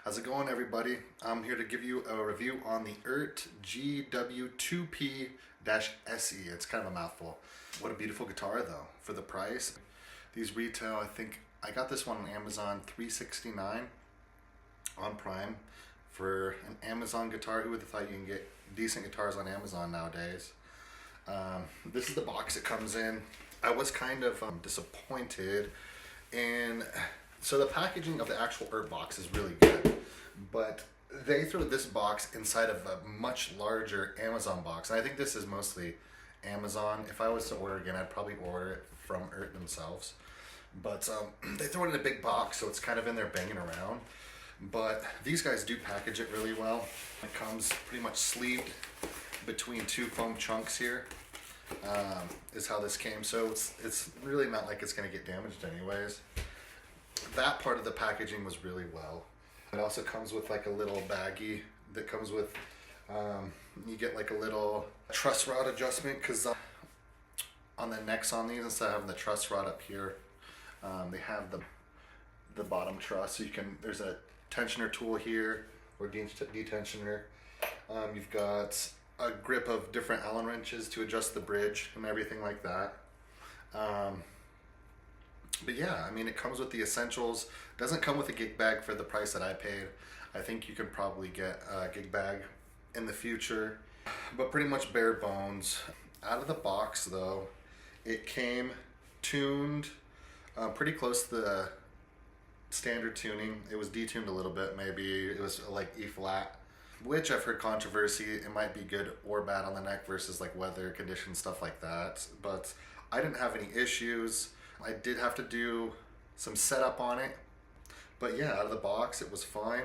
How's it going, everybody? I'm here to give you a review on the Eart GW2P-SE. It's kind of a mouthful. What a beautiful guitar, though, for the price. These retail, I think, I got this one on Amazon, $369 on Prime. For an Amazon guitar, who would have thought you can get decent guitars on Amazon nowadays? This is the box it comes in. I was kind of disappointed in... So the packaging of the actual Eart box is really good, but they threw this box inside of a much larger Amazon box. And I think this is mostly Amazon. If I was to order again, I'd probably order it from Eart themselves. But they throw it in a big box, so it's kind of in there banging around. But these guys do package it really well. It comes pretty much sleeved between two foam chunks here, is how this came. So it's really not like it's going to get damaged anyways. That part of the packaging was really well. It also comes with like a little baggie that comes with, you get like a little truss rod adjustment, because on the necks on these, instead of having the truss rod up here, they have the bottom truss. So you can, there's a tensioner tool here, or detensioner. You've got a grip of different Allen wrenches to adjust the bridge and everything like that. But yeah, I mean, it comes with the essentials. Doesn't come with a gig bag for the price that I paid. I think you can probably get a gig bag in the future, but pretty much bare bones. Out of the box though, it came tuned pretty close to the standard tuning. It was detuned a little bit, maybe. It was like E flat, which I've heard controversy. It might be good or bad on the neck versus like weather conditions, stuff like that. But I didn't have any issues. I did have to do some setup on it, but yeah, out of the box it was fine.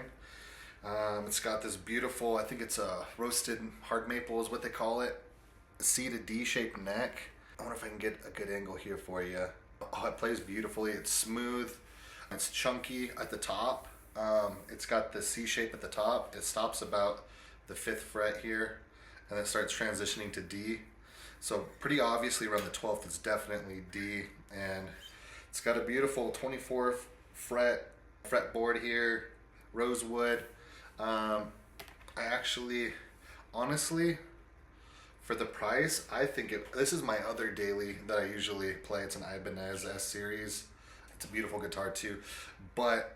It's got this beautiful, I think it's a roasted hard maple is what they call it, C to D shaped neck. I wonder if I can get a good angle here for you. Oh, it plays beautifully. It's smooth, it's chunky at the top. It's got the C shape at the top. It stops about the 5th fret here, and then starts transitioning to D. So pretty obviously around the 12th it's definitely D, and it's got a beautiful 24 fretboard here, rosewood. I actually, honestly, for the price, I think this is my other daily that I usually play. It's an Ibanez S series. It's a beautiful guitar too, but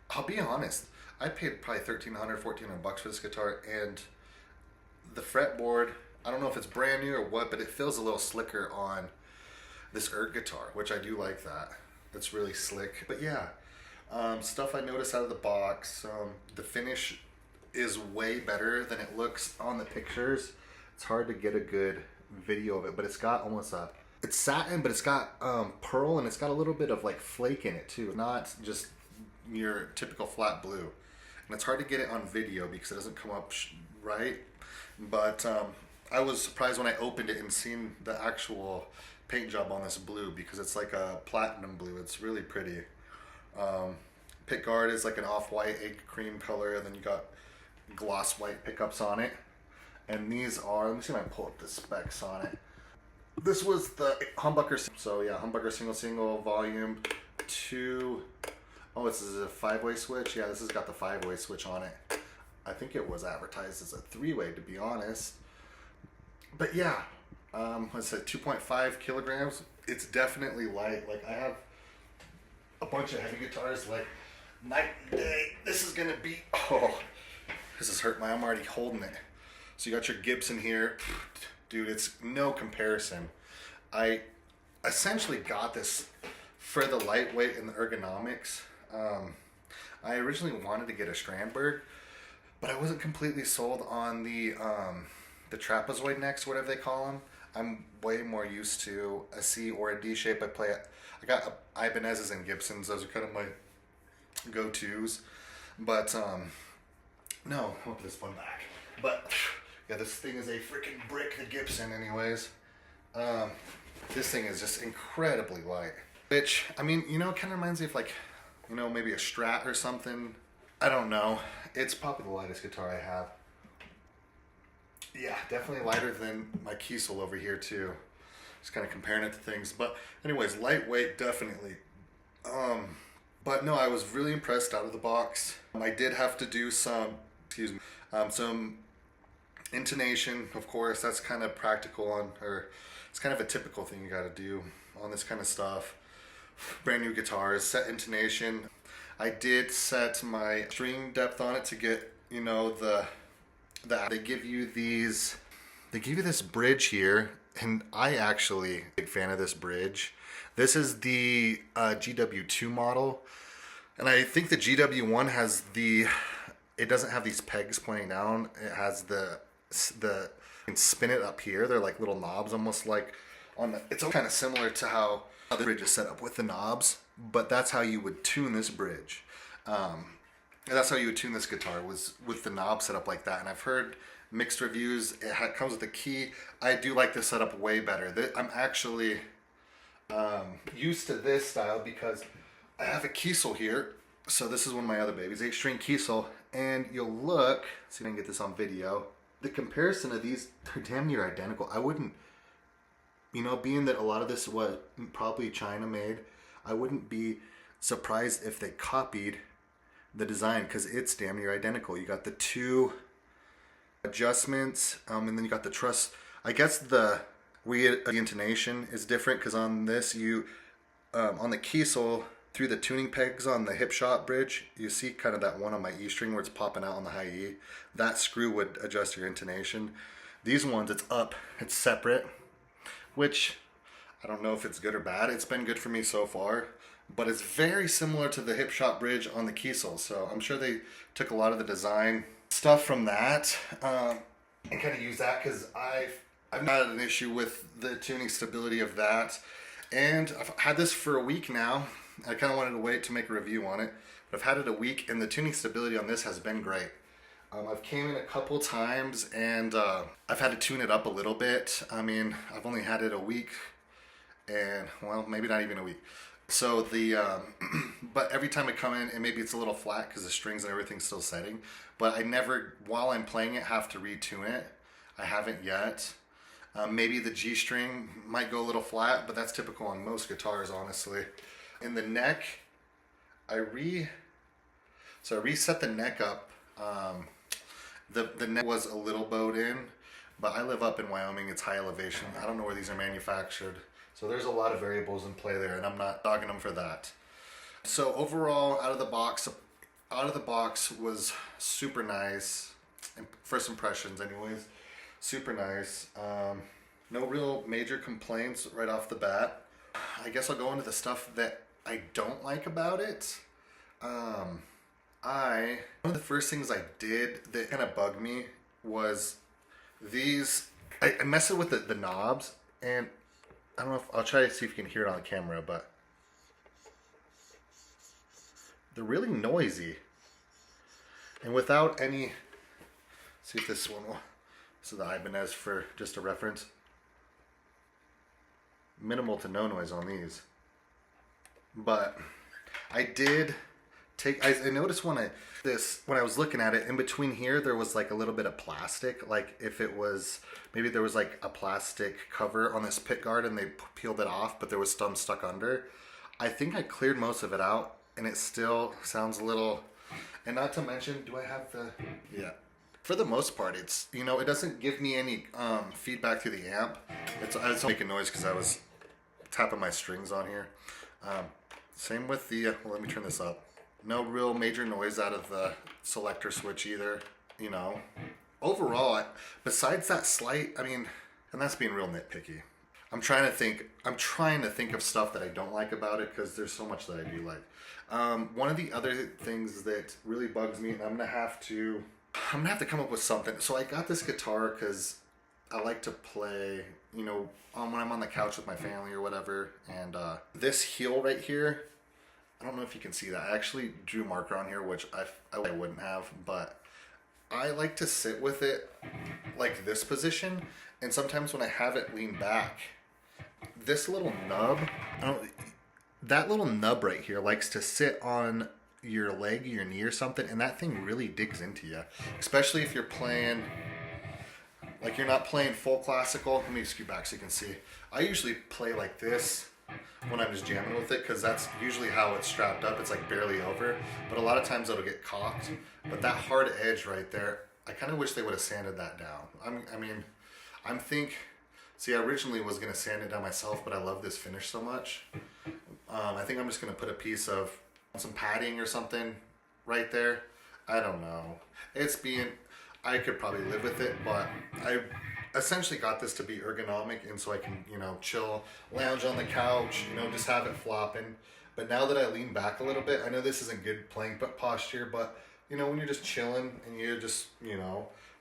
I'll be honest, I paid probably $1,300, $1,400 for this guitar, and the fretboard, I don't know if it's brand new or what, but it feels a little slicker on this Eart guitar, which I do like that. It's really slick. But yeah, stuff I noticed out of the box, the finish is way better than it looks on the pictures. It's hard to get a good video of it, but it's got almost it's satin, but it's got pearl, and it's got a little bit of like flake in it too, not just your typical flat blue. And it's hard to get it on video because it doesn't come up right, but I was surprised when I opened it and seen the actual paint job on this blue, because it's like a platinum blue. It's really pretty. Pick guard is like an off-white egg cream color, and then you got gloss white pickups on it. And these are, let me see if I can pull up the specs on it. This was the humbucker, so yeah, humbucker single volume 2. Oh, this is a 5-way switch. Yeah, this has got the 5-way switch on it. I think it was advertised as a 3-way, to be honest. But yeah, let's say 2.5 kilograms. It's definitely light. Like, I have a bunch of heavy guitars, like night and day. This is gonna be, oh, this is hurt. I'm already holding it. So you got your Gibson here. Dude, it's no comparison. I essentially got this for the lightweight and the ergonomics. I originally wanted to get a Strandberg, but I wasn't completely sold on the trapezoid necks, whatever they call them. I'm way more used to a C or a D shape. I got Ibanez's and Gibsons. Those are kind of my go-tos. But no, I'll put this one back. But yeah, this thing is a freaking brick, the Gibson anyways. This thing is just incredibly light. Which, I mean, you know, kind of reminds me of like, you know, maybe a Strat or something. I don't know. It's probably the lightest guitar I have. Yeah, definitely lighter than my Kiesel over here too. Just kind of comparing it to things. But anyways, lightweight, definitely. But no, I was really impressed out of the box. I did have to do some, excuse me, some intonation, of course. That's kind of practical on, or it's kind of a typical thing you got to do on this kind of stuff. Brand new guitars, set intonation. I did set my string depth on it to get, you know, they give you these, they give you this bridge here, and I actually am a big fan of this bridge. This is the GW2 model, and I think the GW1 has the, it doesn't have these pegs pointing down. It has the you can spin it up here. They're like little knobs, almost like on the, it's kind of similar to how the bridge is set up with the knobs, but that's how you would tune this bridge. That's how you would tune this guitar, was with the knob set up like that. And I've heard mixed reviews. It comes with a key. I do like this setup way better. I'm actually used to this style because I have a Kiesel here. So this is one of my other babies, 8-string Kiesel. And you'll look, see if I can get this on video. The comparison of these, they're damn near identical. I wouldn't, you know, being that a lot of this was probably China made, I wouldn't be surprised if they copied the design, because it's damn near identical. You got the two adjustments, and then you got the truss. I guess the intonation is different, because on this, you on the Kiesel, through the tuning pegs on the hip shot bridge, you see kind of that one on my E string where it's popping out on the high E. That screw would adjust your intonation. These ones, it's up, it's separate, which I don't know if it's good or bad. It's been good for me so far, but it's very similar to the hip shot bridge on the Kiesel. So I'm sure they took a lot of the design stuff from that and kind of use that, because I've not had an issue with the tuning stability of that. And I've had this for a week now. I kind of wanted to wait to make a review on it, but I've had it a week, and the tuning stability on this has been great. I've came in a couple times, and I've had to tune it up a little bit. I mean, I've only had it a week, and well, maybe not even a week. So but every time I come in, and maybe it's a little flat because the strings and everything's still setting, but I never, while I'm playing it, have to retune it. I haven't yet. Maybe the G string might go a little flat, but that's typical on most guitars, honestly. In the neck, I reset the neck up. The neck was a little bowed in, but I live up in Wyoming. It's high elevation. I don't know where these are manufactured. So there's a lot of variables in play there, and I'm not dogging them for that. So overall, out of the box was super nice. First impressions anyways, super nice. No real major complaints right off the bat. I guess I'll go into the stuff that I don't like about it. One of the first things I did that kind of bugged me was these. I messed with the knobs, and I don't know if I'll try to see if you can hear it on the camera, but they're really noisy. And without any, see if this one will, this is the Ibanez for just a reference. Minimal to no noise on these. But I did take, I noticed when I was looking at it, in between here there was like a little bit of plastic, like if it was, maybe there was like a plastic cover on this pick guard and they peeled it off, but there was some stuck under. I think I cleared most of it out, and it still sounds a little, and not to mention, do I have the, yeah. For the most part, it's, you know, it doesn't give me any feedback through the amp. It's making noise because I was tapping my strings on here. Same with the, well, let me turn this up. No real major noise out of the selector switch either, you know. Overall, besides that slight, I mean, and that's being real nitpicky. I'm trying to think of stuff that I don't like about it, because there's so much that I do like. One of the other things that really bugs me, and I'm gonna have to come up with something. So I got this guitar because I like to play, you know, when I'm on the couch with my family or whatever. And this heel right here, I don't know if you can see that. I actually drew a marker on here, which I wouldn't have, but I like to sit with it like this position. And sometimes when I have it lean back, this little nub, that little nub right here likes to sit on your leg, your knee or something, and that thing really digs into you, especially if you're playing, like, you're not playing full classical. Let me scoot back so you can see. I usually play like this when I'm just jamming with it, because that's usually how it's strapped up. It's like barely over, but a lot of times it'll get cocked. But that hard edge right there, I kind of wish they would have sanded that down. See, I originally was gonna sand it down myself, but I love this finish so much. I think I'm just gonna put a piece of some padding or something right there. I don't know. I could probably live with it, but I essentially got this to be ergonomic, and so I can, chill, lounge on the couch, just have it flopping. But now that I lean back a little bit, I know this isn't good playing posture, but when you're just chilling and you're just,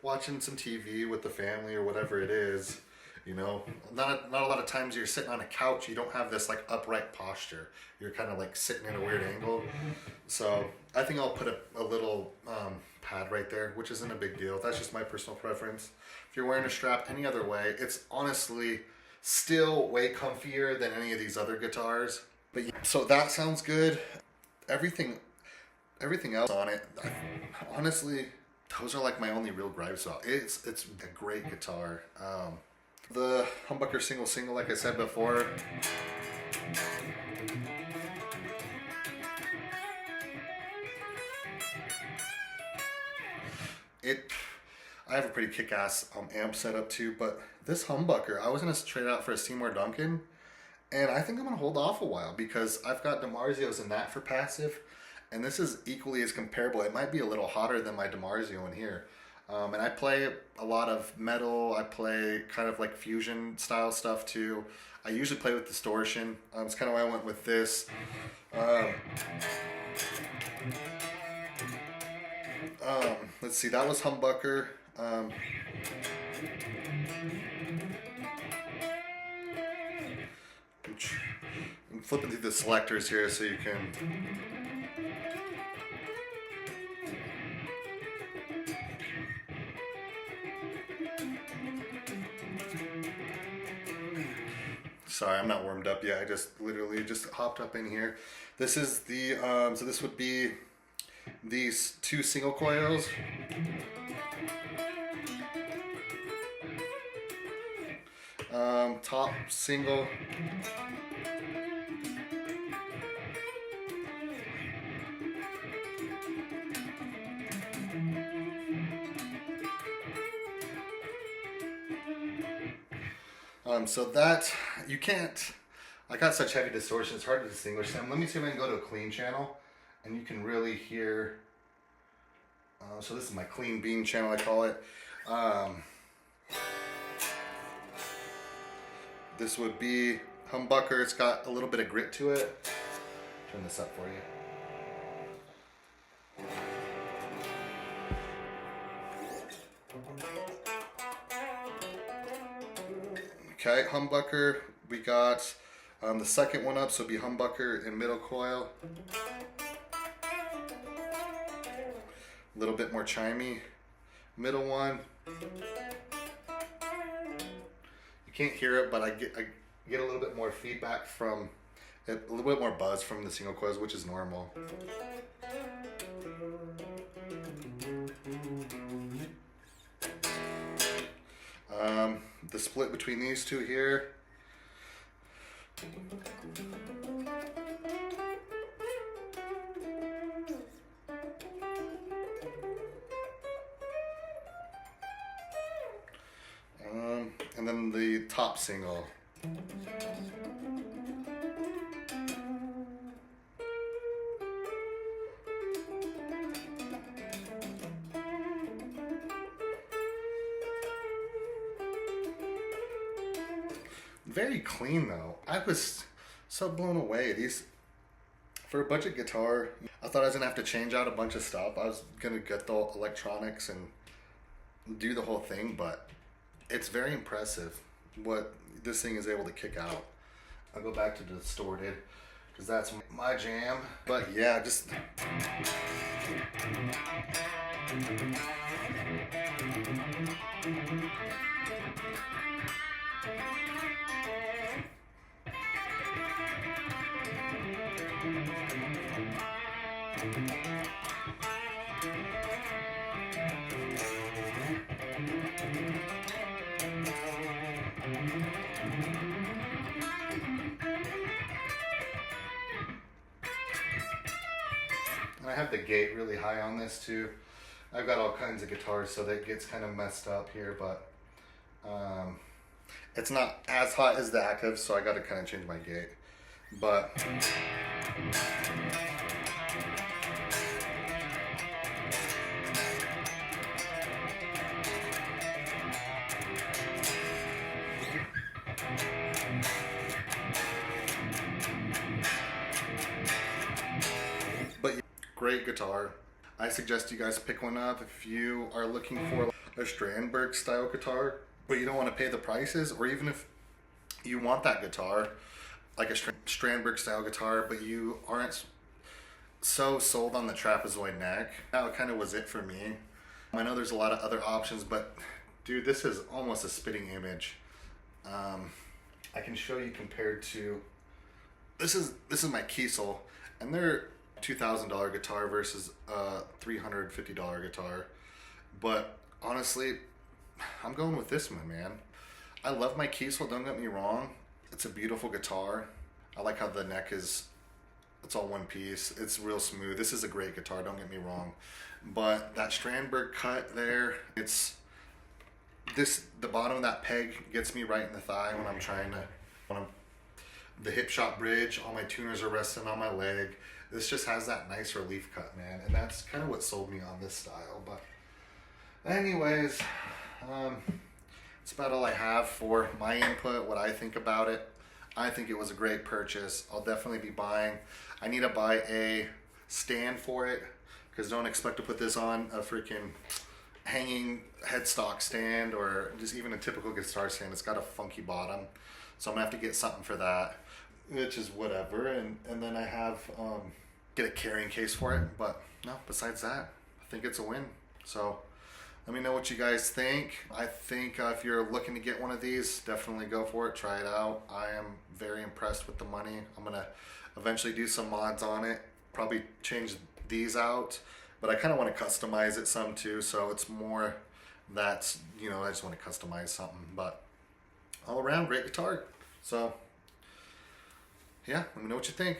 watching some TV with the family or whatever it is, not a lot of times you're sitting on a couch, you don't have this like upright posture. You're kind of like sitting in a weird angle. So I think I'll put a little pad right there, which isn't a big deal. That's just my personal preference. If you're wearing a strap any other way, it's honestly still way comfier than any of these other guitars. But yeah, so that sounds good. Everything else on it, honestly, those are like my only real gripes about it. It's a great guitar. The humbucker single, like I said before, I have a pretty kick-ass amp setup too, but this humbucker, I was gonna trade it out for a Seymour Duncan, and I think I'm gonna hold off a while because I've got DiMarzios in that for passive, and this is equally as comparable. It might be a little hotter than my DiMarzio in here. And I play a lot of metal. I play kind of like fusion style stuff too. I usually play with distortion. It's kind of why I went with this. Let's see, that was humbucker. I'm flipping through the selectors here so you can... Sorry, I'm not warmed up yet. I just literally just hopped up in here. This is the, so this would be these two single coils. Top single. So that, you can't, I got such heavy distortion, it's hard to distinguish them. Let me see if I can go to a clean channel and you can really hear, so this is my clean bean channel, I call it. This would be humbucker, it's got a little bit of grit to it. Turn this up for you. Okay, humbucker, we got the second one up, so it'd be humbucker and middle coil. A little bit more chimey. Middle one. You can't hear it, but I get a little bit more feedback from it, a little bit more buzz from the single coils, which is normal. The split between these two here. And then the top single. Very clean though. I was so blown away. These, for a budget guitar, I thought I was gonna have to change out a bunch of stuff. I was gonna get the electronics and do the whole thing, but it's very impressive what this thing is able to kick out. I'll go back to distorted because that's my jam. But yeah, just have the gate really high on this too. I've got all kinds of guitars, so that gets kind of messed up here, but it's not as hot as the active, so I got to kind of change my gate. But great guitar. I suggest you guys pick one up if you are looking for a Strandberg style guitar, but you don't want to pay the prices, or even if you want that guitar, like a Strandberg style guitar, but you aren't so sold on the trapezoid neck. That kind of was it for me. I know there's a lot of other options, but dude, this is almost a spitting image. I can show you compared to, this is my Kiesel, and they're $2,000 guitar versus a $350 guitar. But honestly, I'm going with this one, man. I love my Kiesel, don't get me wrong. It's a beautiful guitar. I like how the neck is, it's all one piece. It's real smooth. This is a great guitar, don't get me wrong. But that Strandberg cut there, it's this, the bottom of that peg gets me right in the thigh when I'm trying to, the hip shot bridge, all my tuners are resting on my leg. This just has that nice relief cut, man, and that's kind of what sold me on this style. But anyways, that's about all I have for my input, what I think about it. I think it was a great purchase. I'll definitely be buying. I need to buy a stand for it, because don't expect to put this on a freaking hanging headstock stand or just even a typical guitar stand. It's got a funky bottom, so I'm gonna have to get something for that, which is whatever. And then I have get a carrying case for it. But no, besides that, I think it's a win. So let me know what you guys think. I think if you're looking to get one of these, definitely go for it, try it out. I am very impressed with the money. I'm gonna eventually do some mods on it, probably change these out, but I kind of want to customize it some too, so it's more that's, you know, I just want to customize something. But all around, great guitar. So yeah, let me know what you think.